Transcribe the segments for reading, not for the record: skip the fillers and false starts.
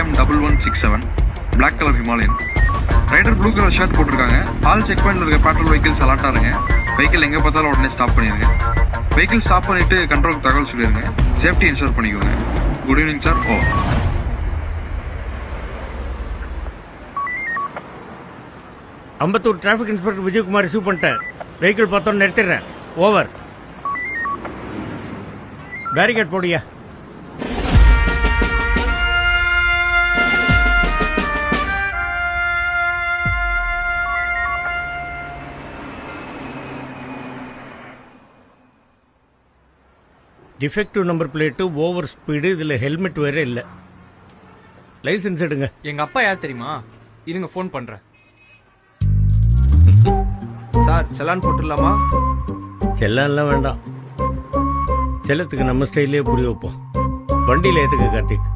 RM1167 black colour Himalayan. Rider blue colour shirt போட்டிருக்காங்க. All check பாயிண்ட்ல இருக்க patrol vehicles அலர்ட்டா இருங்க. வெஹிக்கிள் எங்கே பார்த்தாலும் உடனே ஸ்டாப் பண்ணிடுங்க. வெஹிக்கிள் ஸ்டாப் பண்ணிட்டு கண்ட்ரோலுக்கு தகவல் சொல்லிடுங்க. சேஃப்டி இன்ஷூர் பண்ணிக்கோங்க. Good evening sir. Ambattur traffic inspector Vijayakumar receive பண்ணிட்டேன். வெஹிக்கிள் பார்த்தோன்னு நிறுத்திடுறேன். ஓவர். பேரிகேட் போடியா. Defective number plate, over speed, இதில் ஹெல்மெட் வேற இல்லை. லைசன்ஸ் எடுங்க. எங்க அப்பா யார் தெரியுமா? இருங்க ஃபோன் பண்றேன். சார் செலான் போட்டுடலாமா? செல்லான்லாம் வேண்டாம். செல்லத்துக்கு நம்ம ஸ்டைலே புரிய வைப்போம். வண்டியில் ஏற்றுக்க கார்த்திக்.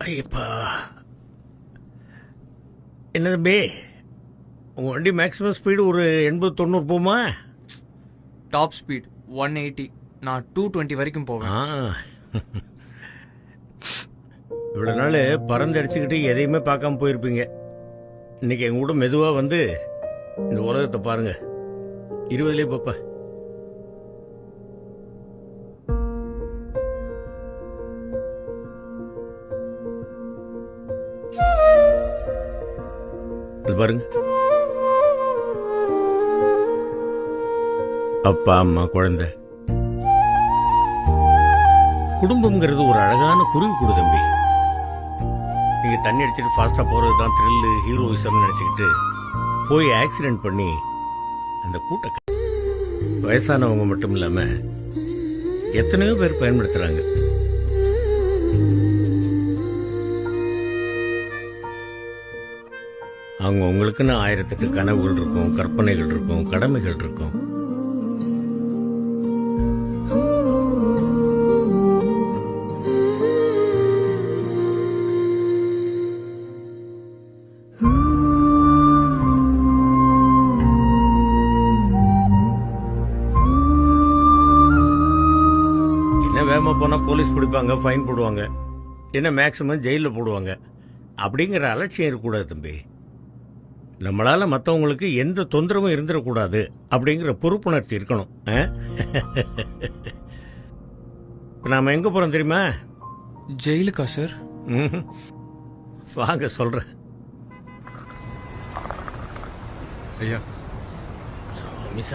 ஐயப்பா, என்ன தம்பி, உங்கள் வண்டி மேக்ஸிமம் ஸ்பீடு ஒரு 80-90 போமா? Top speed 180. நான் 220 வரைக்கும் போவேன். இவ்வளோ நாள் பறந்து அடிச்சுக்கிட்டு எதையுமே பார்க்காம போயிருப்பீங்க. இன்னைக்கு எங்க கூட மெதுவாக வந்து இந்த உலகத்தை பாருங்க. 20லயே பாப்பா. பாருங்க, அப்பா அம்மா குழந்தை. குடும்பம்ங்கிறது ஒரு அழகான குருவி கூடு தம்பி. நீங்க தண்ணி அடிச்சுட்டு ஃபாஸ்டா போறது தான் த்ரில்லு, ஹீரோயிசம் நினைச்சுக்கிட்டு போய் ஆக்சிடென்ட் பண்ணி அந்த கூட்ட வயசானவங்க மட்டும் இல்லாம எத்தனையோ பேர் பயன்படுத்துறாங்க. அவங்க உங்களுக்குன்னு 1008 கனவுகள் இருக்கும், கற்பனைகள் இருக்கும், கடமைகள் இருக்கும். என்ன வேகமா போனா போலீஸ் பிடிப்பாங்க, ஃபைன் போடுவாங்க, என்ன மேக்சிமம் ஜெயிலில் போடுவாங்க. அப்படிங்கிற அலட்சியம் இருக்கக்கூடாது தம்பி. நம்மளால மற்றவங்களுக்கு எந்த தொந்தரவும் இருந்துடக்கூடாது அப்படிங்கிற பொறுப்புணர்ச்சி இருக்கணும். இப்போ நாம எங்க போறோம் தெரியுமா? ஜெயிலுக்கா சார்? வாங்க சொல்றேன். ஐயா